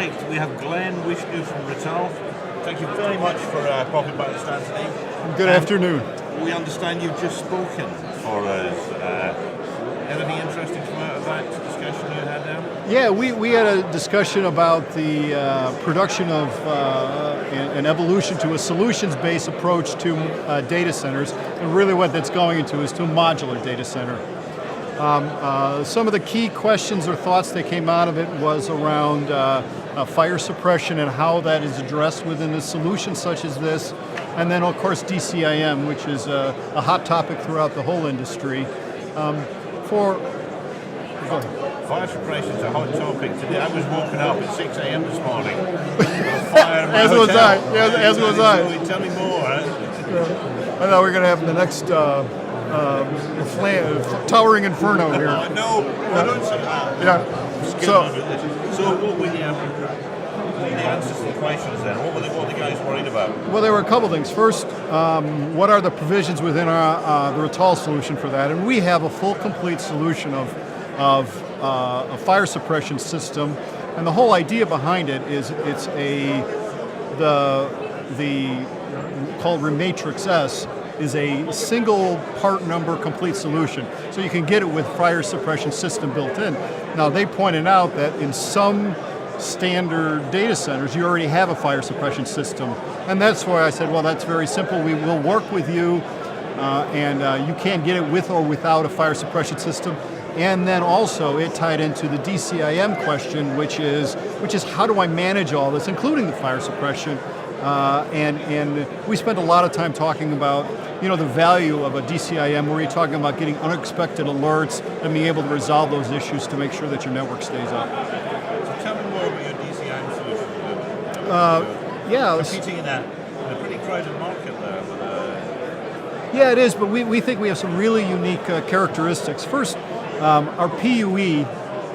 Right, we have Glenn Wishnew from Rittal. Thank you very much for popping by the stand today. Good afternoon. We understand you've just spoken for us. Anything interesting come out of that discussion you had now? Yeah, we had a discussion about the production of an evolution to a solutions-based approach to data centers, and really what that's going into is to a modular data center. Some of the key questions or thoughts that came out of it was around fire suppression and how that is addressed within a solution such as this, and then of course DCIM, which is a hot topic throughout the whole industry. Fire suppression is a hot topic today. I was woken up at 6 a.m. this morning. Fire as was I. As was I. Tell me more. I thought we were going to have the next towering inferno here. No, don't say that. Yeah. So what were the answers to the questions then? What were the guys worried about? Well, there were a couple things. First, what are the provisions within the Rittal solution for that? And we have a full, complete solution of a fire suppression system, and the whole idea behind it is it's called Rematrix S is a single part number complete solution. So you can get it with fire suppression system built in. Now they pointed out that in some standard data centers, you already have a fire suppression system. And that's why I said, well, that's very simple. We will work with you, and you can get it with or without a fire suppression system. And then also it tied into the DCIM question, which is how do I manage all this, including the fire suppression? And we spent a lot of time talking about, the value of a DCIM, where you're talking about getting unexpected alerts and being able to resolve those issues to make sure that your network stays up. So tell me more about your DCIM solution. Competing in a pretty crowded market there. Yeah, it is, but we think we have some really unique characteristics. First, our PUE,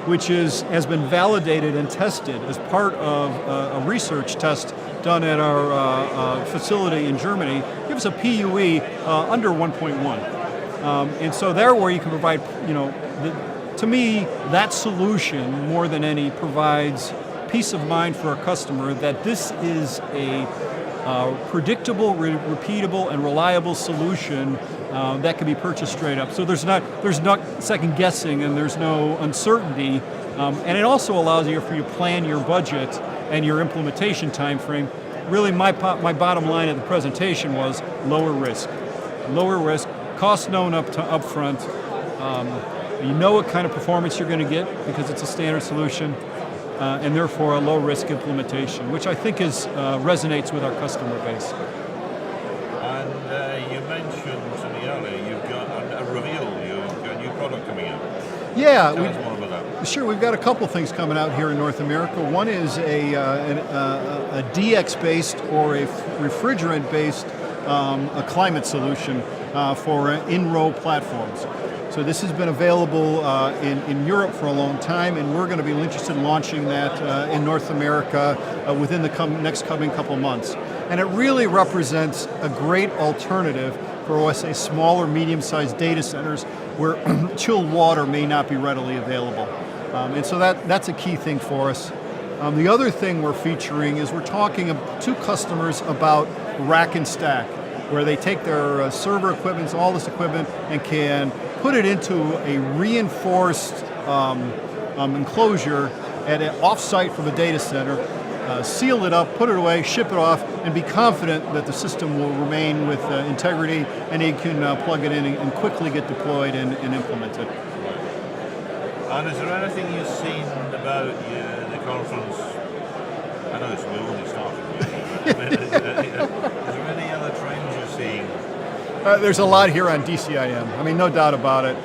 which has been validated and tested as part of a research test done at our facility in Germany, gives a PUE under 1.1. And so there where you can provide, to me, that solution, more than any, provides peace of mind for a customer that this is a predictable, repeatable, and reliable solution that can be purchased straight up. So there's not second guessing and there's no uncertainty, and it also allows you for you to plan your budget and your implementation time frame. Really, my bottom line at the presentation was lower risk, cost known up front. You know what kind of performance you're going to get because it's a standard solution, and therefore a low risk implementation, which I think resonates with our customer base. And you mentioned to me earlier you've got a reveal. You've got a new product coming out. Yeah. Tell us more about that. Sure, we've got a couple things coming out here in North America. One is a DX-based or a refrigerant-based a climate solution for in-row platforms. So this has been available in Europe for a long time, and we're going to be interested in launching that in North America within the next coming couple months. And it really represents a great alternative for, say, smaller, medium-sized data centers where chilled water may not be readily available. And so that's a key thing for us. The other thing we're featuring is we're talking to customers about rack and stack, where they take their server equipment, all this equipment, and can put it into a reinforced enclosure at an off-site from a data center, seal it up, put it away, ship it off, and be confident that the system will remain with integrity, and you can plug it in and quickly get deployed and implemented. And is there anything you've seen about the conference? I know it's only started. Is there any other trends you're seeing? There's a lot here on DCIM. I mean, no doubt about it.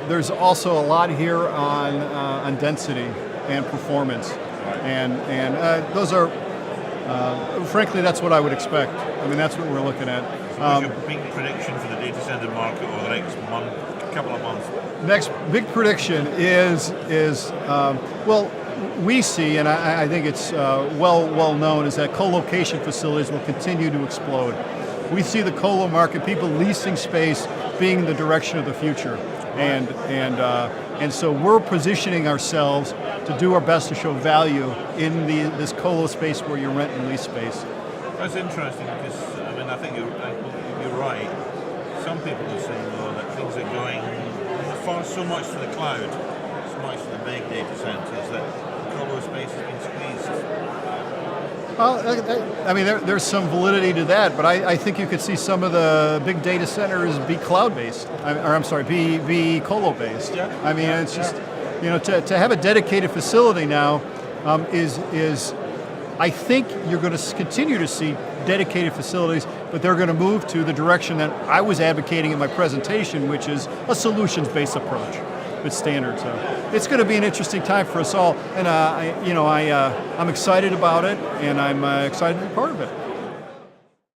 There's also a lot here on density and performance, and those are, frankly, that's what I would expect. I mean, that's what we're looking at. So what's your big prediction for the data center market over the next couple of months? Next big prediction is well, we see, and I think it's well known, is that colocation facilities will continue to explode. We see the colo market, people leasing space, being the direction of the future, and And so we're positioning ourselves to do our best to show value in this colo space where you rent and lease space. That's interesting because, I mean, I think you're right. Some people are saying, though, that things are going so much to the cloud, so much to the big data centers, that colo space has been squeezed. Well, I mean, there's some validity to that, but I think you could see some of the big data centers be cloud-based, or I'm sorry, be colo-based. Yeah. I mean, it's just, to have a dedicated facility now is I think you're going to continue to see dedicated facilities, but they're going to move to the direction that I was advocating in my presentation, which is a solutions-based approach with standards. So it's going to be an interesting time for us all, and I'm excited about it, and I'm excited to be part of it.